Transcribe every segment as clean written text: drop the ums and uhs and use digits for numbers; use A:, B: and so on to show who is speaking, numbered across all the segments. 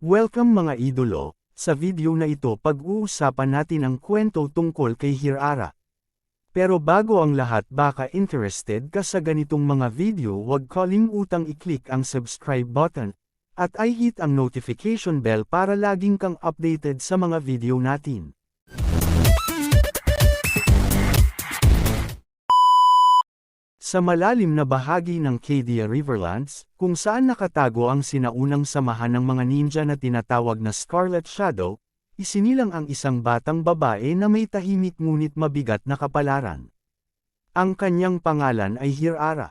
A: Welcome mga idolo, sa video na ito pag-uusapan natin ang kwento tungkol kay Hirara. Pero bago ang lahat baka interested ka sa ganitong mga video huwag kalimutang i-click ang subscribe button, at i-hit ang notification bell para laging kang updated sa mga video natin. Sa malalim na bahagi ng Cadia Riverlands, kung saan nakatago ang sinaunang samahan ng mga ninja na tinatawag na Scarlet Shadow, isinilang ang isang batang babae na may tahimik ngunit mabigat na kapalaran. Ang kanyang pangalan ay Hirara.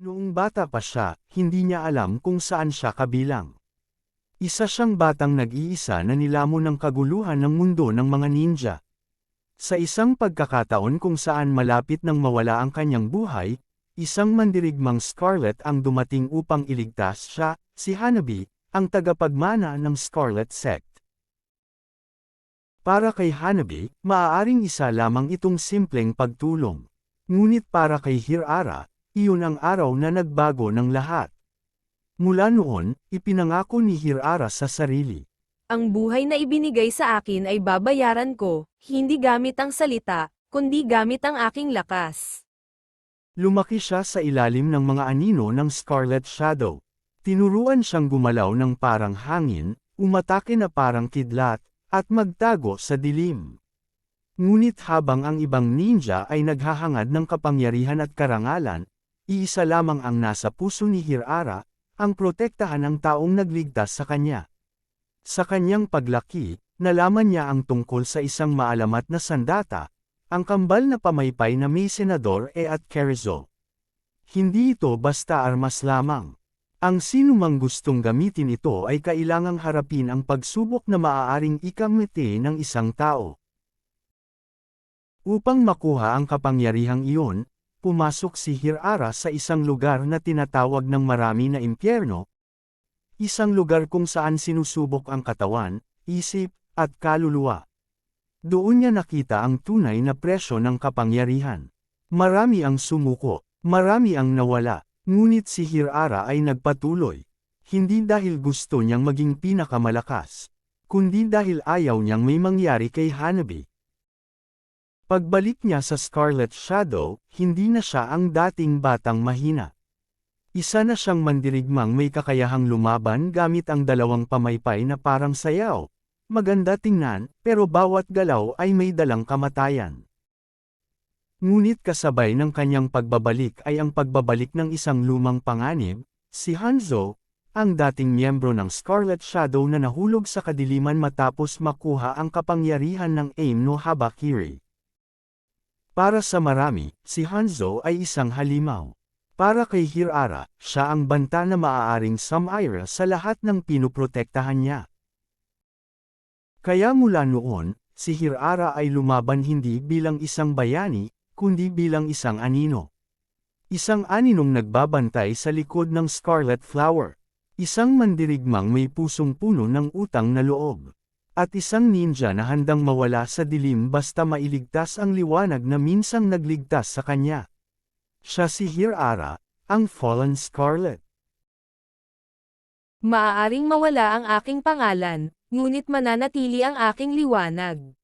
A: Noong bata pa siya, hindi niya alam kung saan siya kabilang. Isa siyang batang nag-iisa na nilamon ng kaguluhan ng mundo ng mga ninja. Sa isang pagkakataon kung saan malapit nang mawala ang kanyang buhay, isang mandirigmang Scarlet ang dumating upang iligtas siya, si Hanabi, ang tagapagmana ng Scarlet Sect. Para kay Hanabi, maaaring isa lamang itong simpleng pagtulong. Ngunit para kay Hirara, iyon ang araw na nagbago ng lahat. Mula noon, ipinangako ni Hirara sa sarili.
B: Ang buhay na ibinigay sa akin ay babayaran ko, hindi gamit ang salita, kundi gamit ang aking lakas.
A: Lumaki siya sa ilalim ng mga anino ng Scarlet Shadow. Tinuruan siyang gumalaw ng parang hangin, umatake na parang kidlat, at magtago sa dilim. Ngunit habang ang ibang ninja ay naghahangad ng kapangyarihan at karangalan, iisa lamang ang nasa puso ni Hirara, ang protektahan ng taong nagligtas sa kanya. Sa kanyang paglaki, nalaman niya ang tungkol sa isang maalamat na sandata, ang kambal na pamaypay na may senador at Kerizo. Hindi ito basta armas lamang. Ang sinumang gustong gamitin ito ay kailangang harapin ang pagsubok na maaaring ikamiti ng isang tao. Upang makuha ang kapangyarihang iyon, pumasok si Hirara sa isang lugar na tinatawag ng marami na impyerno, isang lugar kung saan sinusubok ang katawan, isip, at kaluluwa. Doon niya nakita ang tunay na presyo ng kapangyarihan. Marami ang sumuko, marami ang nawala, ngunit si Hirara ay nagpatuloy. Hindi dahil gusto niyang maging pinakamalakas, kundi dahil ayaw niyang may mangyari kay Hanabi. Pagbalik niya sa Scarlet Shadow, hindi na siya ang dating batang mahina. Isa na siyang mandirigmang may kakayahang lumaban gamit ang dalawang pamaypay na parang sayaw. Maganda tingnan, pero bawat galaw ay may dalang kamatayan. Ngunit kasabay ng kanyang pagbabalik ay ang pagbabalik ng isang lumang panganib, si Hanzo, ang dating miyembro ng Scarlet Shadow na nahulog sa kadiliman matapos makuha ang kapangyarihan ng Aim no Habakiri. Para sa marami, si Hanzo ay isang halimaw. Para kay Hirara, siya ang banta na maaaring sumira sa lahat ng pinuprotektahan niya. Kaya mula noon, si Hirara ay lumaban hindi bilang isang bayani, kundi bilang isang anino. Isang aninong nagbabantay sa likod ng Scarlet Flower. Isang mandirigmang may pusong puno ng utang na loob. At isang ninja na handang mawala sa dilim basta mailigtas ang liwanag na minsang nagligtas sa kanya. Siya si Hirara, ang Fallen Scarlet.
B: Maaaring mawala ang aking pangalan, ngunit mananatili ang aking liwanag.